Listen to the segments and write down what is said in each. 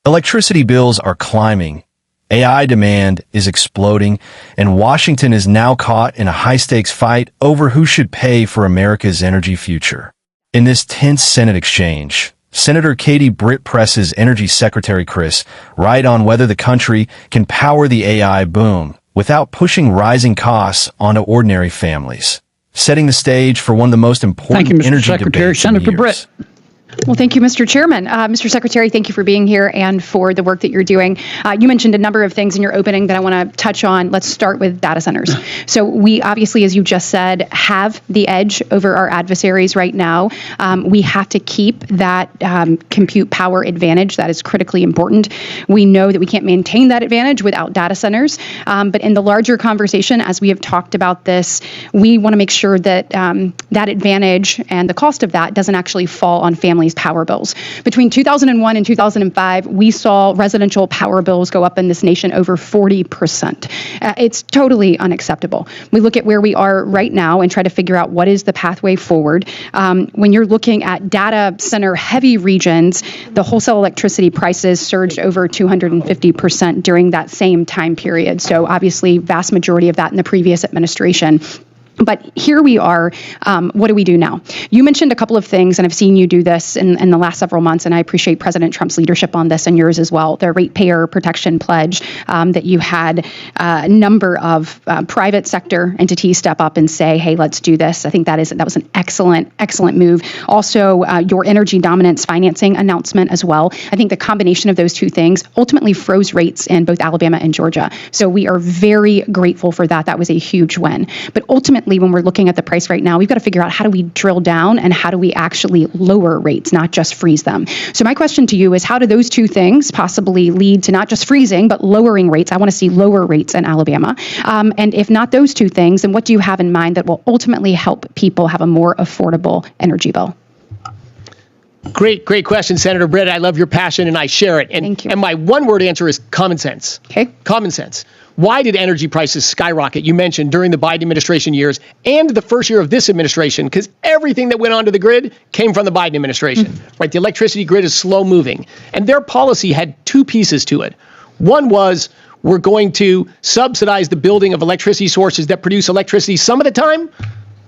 Electricity bills are climbing, AI demand is exploding, and Washington is now caught in a high-stakes fight over who should pay for America's energy future. In this tense Senate exchange, Senator Katie Britt presses Energy Secretary Chris Wright on whether the country can power the AI boom without pushing rising costs onto ordinary families, setting the stage for one of the most important energy debates in years. Britt. Well, thank you, Mr. Chairman. Mr. Secretary, thank you for being here and for the work that you're doing. You mentioned a number of things in your opening that I want to touch on. Let's start with data centers. So we obviously, as you just said, have the edge over our adversaries right now. We have to keep that compute power advantage. That is critically important. We know that we can't maintain that advantage without data centers. But in the larger conversation, as we have talked about this, we want to make sure that that advantage and the cost of that doesn't actually fall on families' power bills. Between 2001 and 2005, we saw residential power bills go up in this nation over 40%. It's totally unacceptable. We look at where we are right now and try to figure out what is the pathway forward. When you're looking at data center heavy regions, the wholesale electricity prices surged over 250% during that same time period. So obviously, vast majority of that in the previous administration. But here we are. What do we do now? You mentioned a couple of things, and I've seen you do this in the last several months, and I appreciate President Trump's leadership on this and yours as well. The ratepayer protection pledge that you had a number of private sector entities step up and say, hey, let's do this. I think that was an excellent move. Also, your energy dominance financing announcement as well. I think the combination of those two things ultimately froze rates in both Alabama and Georgia. So we are very grateful for that. That was a huge win. But ultimately, when we're looking at the price right now, we've got to figure out how do we drill down and how do we actually lower rates, not just freeze them. So my question to you is, how do those two things possibly lead to not just freezing, but lowering rates? I want to see lower rates in Alabama. And if not those two things, then what do you have in mind that will ultimately help people have a more affordable energy bill? Great question, Senator Britt. I love your passion and I share it. Thank you. And my one-word answer is common sense. Okay. Common sense. Why did energy prices skyrocket? You mentioned during the Biden administration years and the first year of this administration, because everything that went onto the grid came from the Biden administration, right? The electricity grid is slow moving. And their policy had two pieces to it. One was, we're going to subsidize the building of electricity sources that produce electricity some of the time,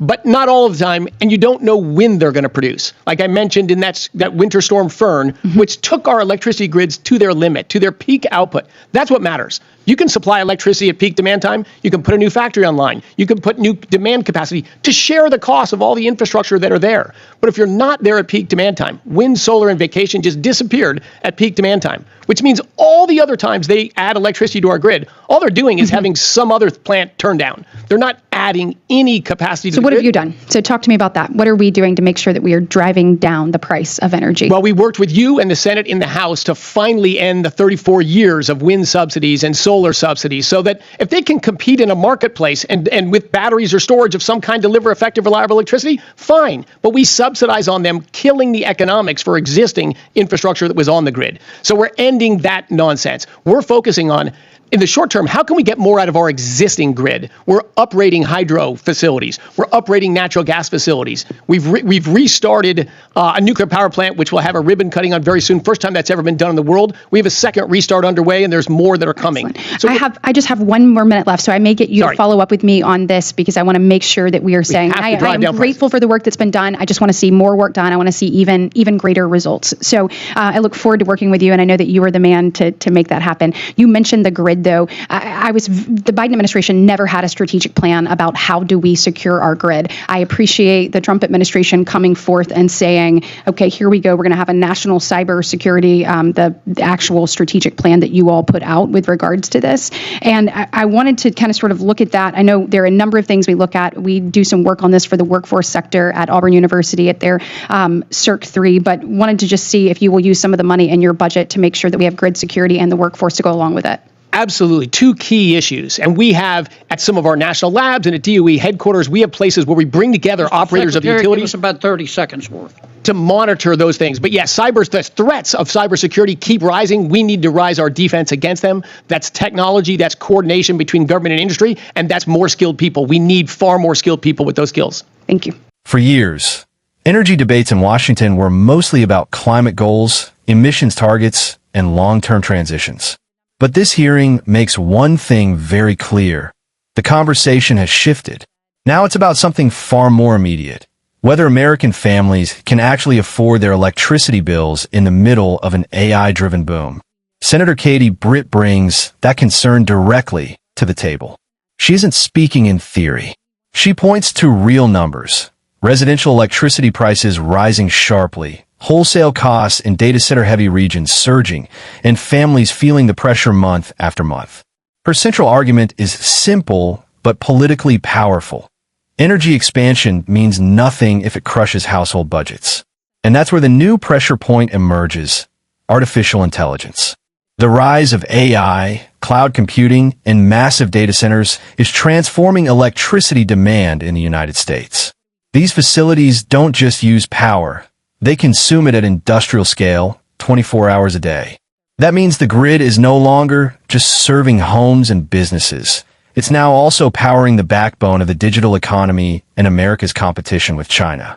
but not all of the time, and you don't know when they're going to produce. Like I mentioned in that winter storm Fern, which took our electricity grids to their limit, to their peak output. That's what matters. You can supply electricity at peak demand time. You can put a new factory online. You can put new demand capacity to share the cost of all the infrastructure that are there. But if you're not there at peak demand time, wind, solar, and vacation just disappeared at peak demand time, which means all the other times they add electricity to our grid, all they're doing is having some other plant turn down. They're not adding any capacity to the grid. So what have you done? So talk to me about that. What are we doing to make sure that we are driving down the price of energy? Well, we worked with you and the Senate in the House to finally end the 34 years of wind subsidies and solar subsidies, so that if they can compete in a marketplace and with batteries or storage of some kind deliver effective, reliable electricity, fine. But we subsidize on them, killing the economics for existing infrastructure that was on the grid. So we're ending that nonsense. We're focusing on, in the short term, how can we get more out of our existing grid? We're uprating hydro facilities. We're uprating natural gas facilities. We've restarted a nuclear power plant, which will have a ribbon cutting on very soon. First time that's ever been done in the world. We have a second restart underway, and there's more that are coming. So I just have one more minute left, so I may get you to follow up with me on this, because I want to make sure that we are saying I am grateful for the work that's been done. I just want to see more work done. I want to see even greater results. So I look forward to working with you, and I know that you are the man to make that happen. You mentioned the grid, though. The Biden administration never had a strategic plan about how do we secure our grid. I appreciate the Trump administration coming forth and saying, okay, here we go. We're going to have a national cyber security, the actual strategic plan that you all put out with regards to this. And I wanted to kind of sort of look at that. I know there are a number of things we look at. We do some work on this for the workforce sector at Auburn University at their CERC 3, but wanted to just see if you will use some of the money in your budget to make sure that we have grid security and the workforce to go along with it. Absolutely. Two key issues. And we have at some of our national labs and at DOE headquarters, we have places where we bring together operators of utilities. Give us about 30 seconds worth. To monitor those things. But yes, the threats of cybersecurity keep rising. We need to rise our defense against them. That's technology, that's coordination between government and industry, and that's more skilled people. We need far more skilled people with those skills. Thank you. For years, energy debates in Washington were mostly about climate goals, emissions targets, and long-term transitions. But this hearing makes one thing very clear. The conversation has shifted. Now it's about something far more immediate. Whether American families can actually afford their electricity bills in the middle of an AI-driven boom. Senator Katie Britt brings that concern directly to the table. She isn't speaking in theory. She points to real numbers. Residential electricity prices rising sharply, wholesale costs in data center-heavy regions surging, and families feeling the pressure month after month. Her central argument is simple but politically powerful. Energy expansion means nothing if it crushes household budgets. And that's where the new pressure point emerges: artificial intelligence. The rise of AI, cloud computing, and massive data centers is transforming electricity demand in the United States. These facilities don't just use power, they consume it at industrial scale, 24 hours a day. That means the grid is no longer just serving homes and businesses. It's now also powering the backbone of the digital economy and America's competition with China.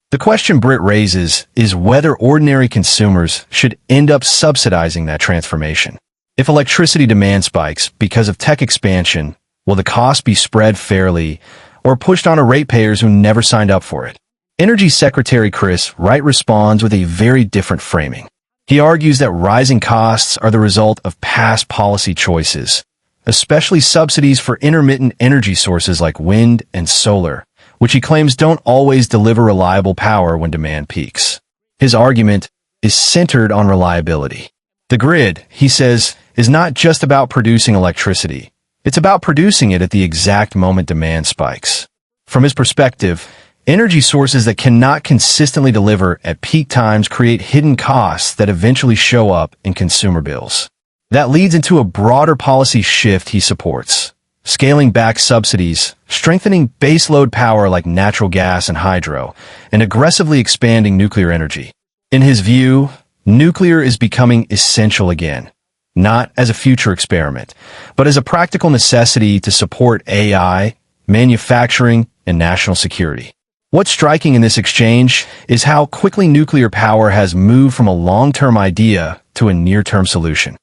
The question Britt raises is whether ordinary consumers should end up subsidizing that transformation. If electricity demand spikes because of tech expansion, will the cost be spread fairly or pushed on ratepayers who never signed up for it? Energy Secretary Chris Wright responds with a very different framing. He argues that rising costs are the result of past policy choices, especially subsidies for intermittent energy sources like wind and solar, which he claims don't always deliver reliable power when demand peaks. His argument is centered on reliability. The grid, he says, is not just about producing electricity. It's about producing it at the exact moment demand spikes. From his perspective, energy sources that cannot consistently deliver at peak times create hidden costs that eventually show up in consumer bills. That leads into a broader policy shift he supports: scaling back subsidies, strengthening baseload power like natural gas and hydro, and aggressively expanding nuclear energy. In his view, nuclear is becoming essential again, not as a future experiment, but as a practical necessity to support AI, manufacturing, and national security. What's striking in this exchange is how quickly nuclear power has moved from a long-term idea to a near-term solution.